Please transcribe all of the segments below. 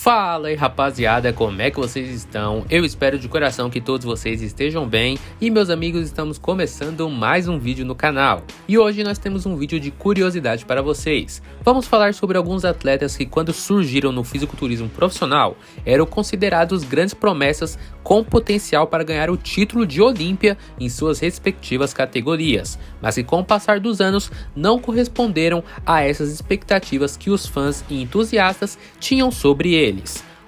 Fala aí rapaziada, como é que vocês estão? Eu espero de coração que todos vocês estejam bem e meus amigos, estamos começando mais um vídeo no canal. E hoje nós temos um vídeo de curiosidade para vocês. Vamos falar sobre alguns atletas que quando surgiram no fisiculturismo profissional eram considerados grandes promessas com potencial para ganhar o título de Olímpia em suas respectivas categorias, mas que com o passar dos anos não corresponderam a essas expectativas que os fãs e entusiastas tinham sobre eles.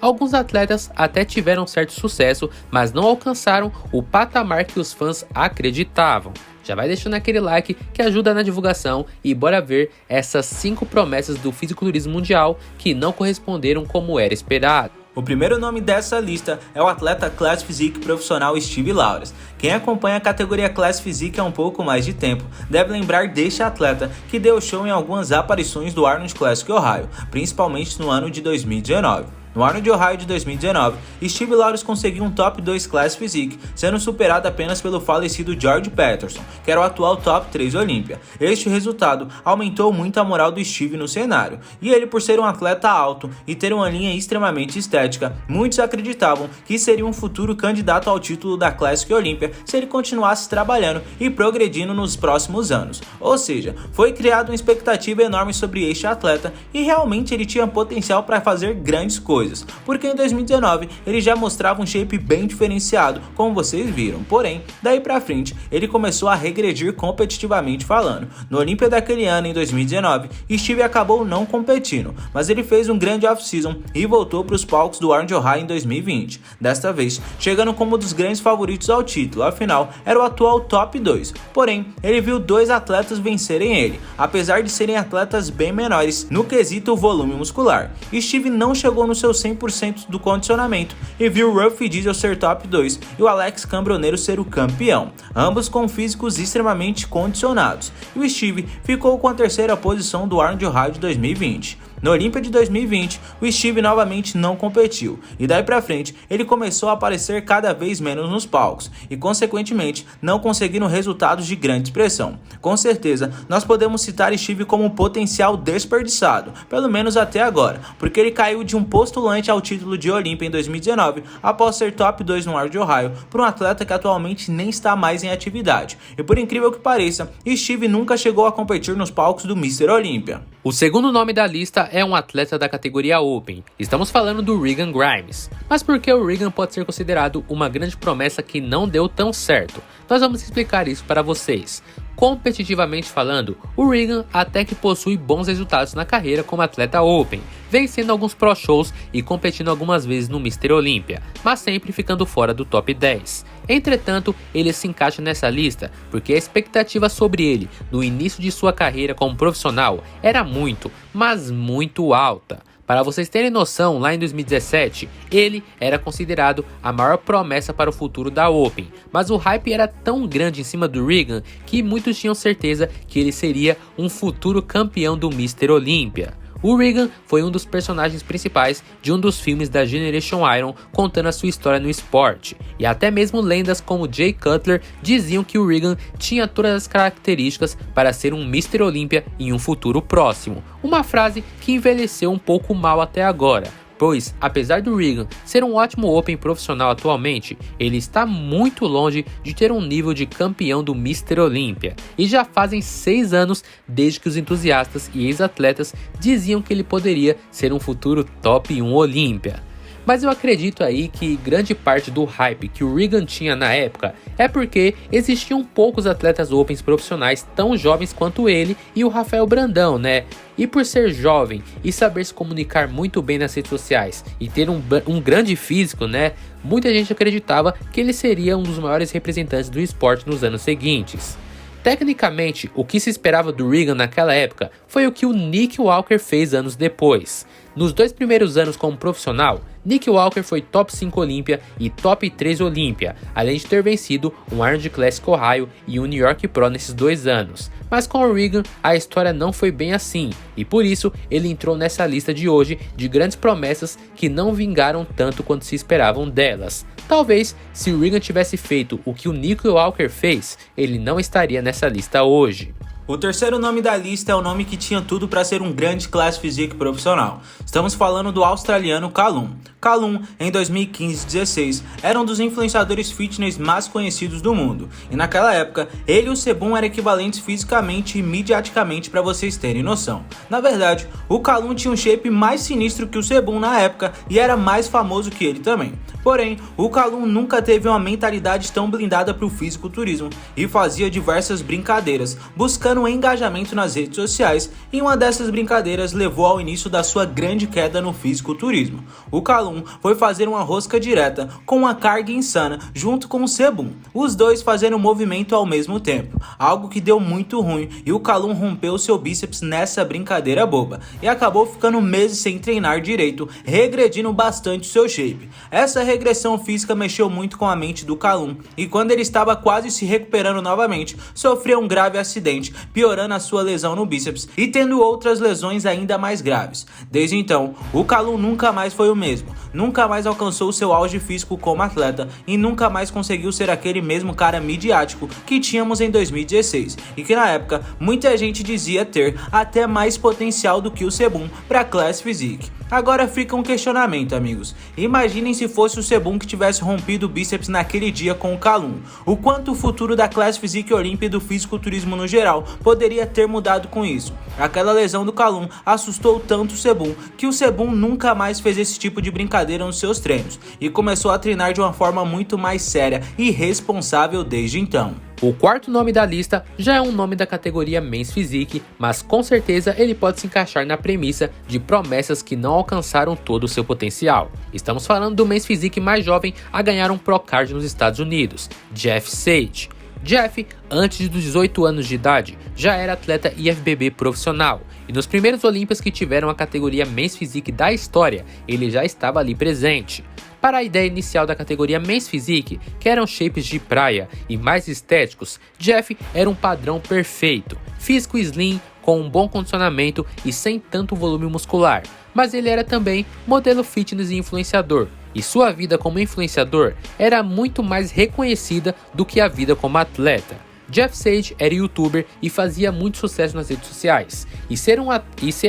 Alguns atletas até tiveram certo sucesso, mas não alcançaram o patamar que os fãs acreditavam. Já vai deixando aquele like que ajuda na divulgação e bora ver essas 5 promessas do fisiculturismo mundial que não corresponderam como era esperado. O primeiro nome dessa lista é o atleta Class Physique profissional Steve Lawrence. Quem acompanha a categoria Class Physique há um pouco mais de tempo deve lembrar deste atleta que deu show em algumas aparições do Arnold Classic Ohio, principalmente no ano de 2019. No Arnold Ohio de 2019, Steve Lawrence conseguiu um top 2 Class Physique, sendo superado apenas pelo falecido George Peterson, que era o atual top 3 Olímpia. Este resultado aumentou muito a moral do Steve no cenário, e ele, por ser um atleta alto e ter uma linha extremamente estética, muitos acreditavam que seria um futuro candidato ao título da Classic Olímpia se ele continuasse trabalhando e progredindo nos próximos anos. Ou seja, foi criada uma expectativa enorme sobre este atleta e realmente ele tinha potencial para fazer grandes coisas. Porque em 2019 ele já mostrava um shape bem diferenciado, como vocês viram, porém, daí pra frente ele começou a regredir competitivamente falando. No Olímpia daquele ano, em 2019, Steve acabou não competindo, mas ele fez um grande off-season e voltou para os palcos do Arnold Ohio em 2020, desta vez chegando como um dos grandes favoritos ao título, afinal era o atual top 2, porém ele viu 2 atletas vencerem ele, apesar de serem atletas bem menores no quesito volume muscular. Steve não chegou no seu 100% do condicionamento e viu o Ruff Diesel ser top 2 e o Alex Cambronero ser o campeão, ambos com físicos extremamente condicionados, e o Steve ficou com a terceira posição do Arnold Ohio de 2020. No Olímpia de 2020, o Steve novamente não competiu, e daí pra frente ele começou a aparecer cada vez menos nos palcos, e consequentemente não conseguindo resultados de grande expressão. Com certeza, nós podemos citar Steve como um potencial desperdiçado, pelo menos até agora, porque ele caiu de um postulante ao título de Olímpia em 2019, após ser top 2 no Arnold Ohio, por um atleta que atualmente nem está mais em atividade. E por incrível que pareça, Steve nunca chegou a competir nos palcos do Mr. Olímpia. O segundo nome da lista é um atleta da categoria Open. Estamos falando do Regan Grimes. Mas por que o Regan pode ser considerado uma grande promessa que não deu tão certo? Nós vamos explicar isso para vocês. Competitivamente falando, o Regan até que possui bons resultados na carreira como atleta Open, vencendo alguns Pro Shows e competindo algumas vezes no Mr. Olímpia, mas sempre ficando fora do top 10. Entretanto, ele se encaixa nessa lista porque a expectativa sobre ele no início de sua carreira como profissional era muito, mas muito alta. Para vocês terem noção, lá em 2017, ele era considerado a maior promessa para o futuro da Open, mas o hype era tão grande em cima do Regan que muitos tinham certeza que ele seria um futuro campeão do Mr. Olímpia. O Regan foi um dos personagens principais de um dos filmes da Generation Iron contando a sua história no esporte, e até mesmo lendas como Jay Cutler diziam que o Regan tinha todas as características para ser um Mr. Olímpia em um futuro próximo, uma frase que envelheceu um pouco mal até agora, pois, apesar do Regan ser um ótimo Open profissional atualmente, ele está muito longe de ter um nível de campeão do Mr. Olímpia, e já fazem 6 anos desde que os entusiastas e ex-atletas diziam que ele poderia ser um futuro top 1 Olímpia. Mas eu acredito aí que grande parte do hype que o Regan tinha na época é porque existiam poucos atletas Opens profissionais tão jovens quanto ele e o Rafael Brandão, né? E por ser jovem e saber se comunicar muito bem nas redes sociais e ter um grande físico, né? Muita gente acreditava que ele seria um dos maiores representantes do esporte nos anos seguintes. Tecnicamente, o que se esperava do Regan naquela época foi o que o Nick Walker fez anos depois. Nos 2 primeiros anos como profissional, Nick Walker foi top 5 Olímpia e top 3 Olímpia, além de ter vencido um Arnold Classic Ohio e um New York Pro nesses 2 anos. Mas com o Regan a história não foi bem assim, e por isso ele entrou nessa lista de hoje de grandes promessas que não vingaram tanto quanto se esperavam delas. Talvez se o Regan tivesse feito o que o Nick Walker fez, ele não estaria nessa lista hoje. O terceiro nome da lista é o nome que tinha tudo para ser um grande Classic Physique profissional. Estamos falando do australiano Callum. Callum, em 2015-16, era um dos influenciadores fitness mais conhecidos do mundo, e naquela época, ele e o Sebum eram equivalentes fisicamente e midiaticamente para vocês terem noção. Na verdade, o Callum tinha um shape mais sinistro que o Sebum na época e era mais famoso que ele também. Porém, o Callum nunca teve uma mentalidade tão blindada para o fisiculturismo e fazia diversas brincadeiras, buscando um engajamento nas redes sociais, e uma dessas brincadeiras levou ao início da sua grande queda no fisiculturismo. O Callum foi fazer uma rosca direta com uma carga insana junto com o Sebum, os dois fazendo o movimento ao mesmo tempo, algo que deu muito ruim e o Callum rompeu seu bíceps nessa brincadeira boba e acabou ficando meses sem treinar direito, regredindo bastante seu shape. Essa regressão física mexeu muito com a mente do Callum e quando ele estava quase se recuperando novamente, sofreu um grave acidente, piorando a sua lesão no bíceps e tendo outras lesões ainda mais graves. Desde então, o Callum nunca mais foi o mesmo, nunca mais alcançou seu auge físico como atleta e nunca mais conseguiu ser aquele mesmo cara midiático que tínhamos em 2016 e que na época muita gente dizia ter até mais potencial do que o Sebum para Classic Physique. Agora fica um questionamento, amigos. Imaginem se fosse o Sebum que tivesse rompido o bíceps naquele dia com o Callum. O quanto o futuro da Classic Physique Olímpia e do fisiculturismo no geral poderia ter mudado com isso. Aquela lesão do Callum assustou tanto o Sebum que o Sebum nunca mais fez esse tipo de brincadeira nos seus treinos e começou a treinar de uma forma muito mais séria e responsável desde então. O quarto nome da lista já é um nome da categoria Men's Physique, mas com certeza ele pode se encaixar na premissa de promessas que não alcançaram todo o seu potencial. Estamos falando do Men's Physique mais jovem a ganhar um Pro Card nos Estados Unidos, Jeff Sage. Jeff, antes dos 18 anos de idade, já era atleta IFBB profissional, e nos primeiros Olímpias que tiveram a categoria Men's Physique da história, ele já estava ali presente. Para a ideia inicial da categoria Men's Physique, que eram shapes de praia e mais estéticos, Jeff era um padrão perfeito, físico slim, com um bom condicionamento e sem tanto volume muscular, mas ele era também modelo fitness e influenciador, e sua vida como influenciador era muito mais reconhecida do que a vida como atleta. Jeff Sage era youtuber e fazia muito sucesso nas redes sociais, e ser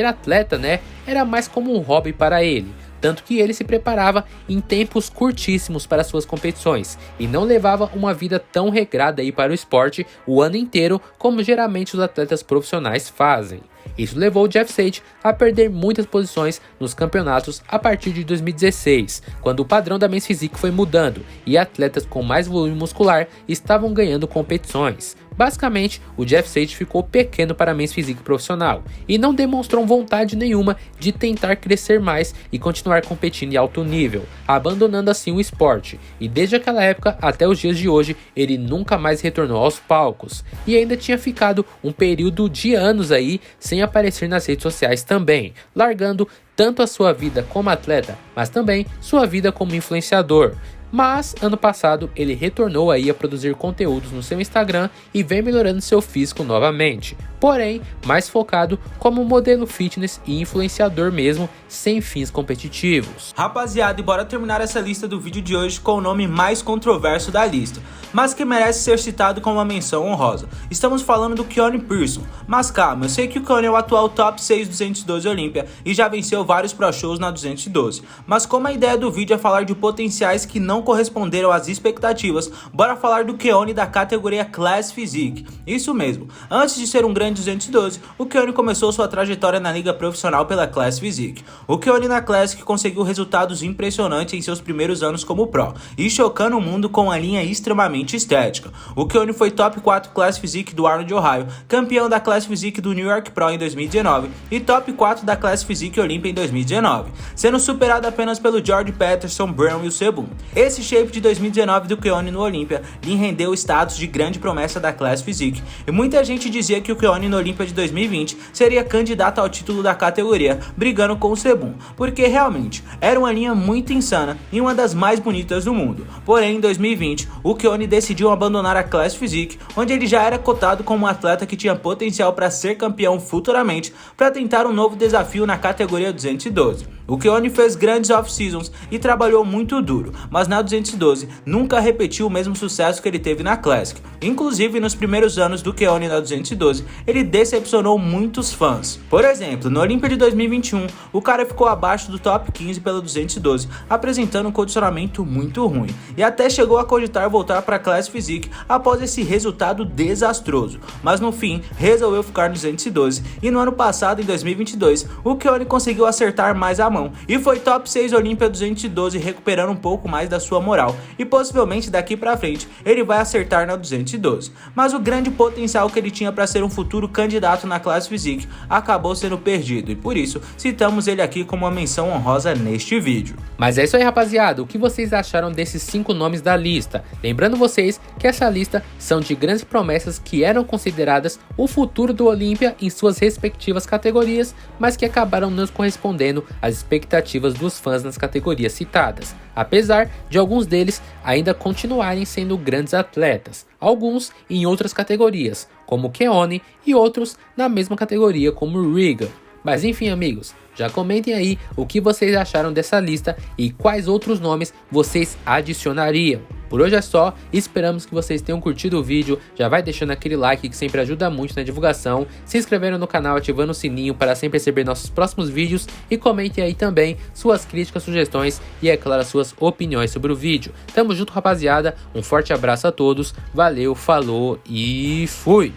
atleta, era mais como um hobby para ele. Tanto que ele se preparava em tempos curtíssimos para suas competições e não levava uma vida tão regrada aí para o esporte o ano inteiro como geralmente os atletas profissionais fazem. Isso levou o Jeff Sage a perder muitas posições nos campeonatos a partir de 2016, quando o padrão da Men's Physique foi mudando e atletas com mais volume muscular estavam ganhando competições. Basicamente, o Jeff Sage ficou pequeno para a Men's Physique profissional e não demonstrou vontade nenhuma de tentar crescer mais e continuar competindo em alto nível, abandonando assim o esporte. E desde aquela época até os dias de hoje, ele nunca mais retornou aos palcos e ainda tinha ficado um período de anos aí sem aparecer nas redes sociais também, largando tanto a sua vida como atleta, mas também sua vida como influenciador. Mas ano passado ele retornou aí a produzir conteúdos no seu Instagram e vem melhorando seu físico novamente, porém mais focado como modelo fitness e influenciador mesmo, sem fins competitivos. Rapaziada, e bora terminar essa lista do vídeo de hoje com o nome mais controverso da lista, mas que merece ser citado com uma menção honrosa. Estamos falando do Keone Pearson, mas calma, eu sei que o Keone é o atual top 6 212 Olímpia e já venceu vários Pro Shows na 212, mas como a ideia do vídeo é falar de potenciais que não corresponderam às expectativas, bora falar do Keone da categoria Classic Physique. Isso mesmo, antes de ser um grande 212, o Keone começou sua trajetória na liga profissional pela Classic Physique. O Keone na Classic conseguiu resultados impressionantes em seus primeiros anos como pro, e chocando o mundo com uma linha extremamente estética. O Keone foi top 4 Classic Physique do Arnold Ohio, campeão da Classic Physique do New York Pro em 2019 e top 4 da Classic Physique Olímpia em 2019, sendo superado apenas pelo George Peterson, Brown e o Sebum. Esse shape de 2019 do Keone no Olímpia lhe rendeu o status de grande promessa da Classic Physique, e muita gente dizia que o Keone no Olímpia de 2020 seria candidato ao título da categoria, brigando com o Sebum, porque realmente era uma linha muito insana e uma das mais bonitas do mundo. Porém, em 2020, o Keone decidiu abandonar a Classic Physique, onde ele já era cotado como um atleta que tinha potencial para ser campeão futuramente, para tentar um novo desafio na categoria 212. O Keone fez grandes off-seasons e trabalhou muito duro, mas na 212 nunca repetiu o mesmo sucesso que ele teve na Classic. Inclusive, nos primeiros anos do Keone na 212, ele decepcionou muitos fãs. Por exemplo, no Olympia de 2021, o cara ficou abaixo do top 15 pela 212, apresentando um condicionamento muito ruim, e até chegou a cogitar voltar para a Classic Physique após esse resultado desastroso, mas no fim resolveu ficar no 212, e no ano passado, em 2022, o Keone conseguiu acertar mais a mão, e foi top 6 Olympia 212, recuperando um pouco mais da sua moral, e possivelmente daqui pra frente ele vai acertar na 212, mas o grande potencial que ele tinha para ser um futuro candidato na Classic Physique acabou sendo perdido, e por isso citamos ele aqui como uma menção honrosa neste vídeo. Mas é isso aí, rapaziada, o que vocês acharam desses 5 nomes da lista? Lembrando vocês que essa lista são de grandes promessas que eram consideradas o futuro do Olympia em suas respectivas categorias, mas que acabaram não correspondendo às expectativas dos fãs nas categorias citadas, apesar de alguns deles ainda continuarem sendo grandes atletas, alguns em outras categorias, como Keone, e outros na mesma categoria como Regan. Mas enfim, amigos, já comentem aí o que vocês acharam dessa lista e quais outros nomes vocês adicionariam. Por hoje é só, esperamos que vocês tenham curtido o vídeo, já vai deixando aquele like que sempre ajuda muito na divulgação, se inscrevendo no canal, ativando o sininho para sempre receber nossos próximos vídeos e comentem aí também suas críticas, sugestões e, é claro, suas opiniões sobre o vídeo. Tamo junto, rapaziada, um forte abraço a todos, valeu, falou e fui!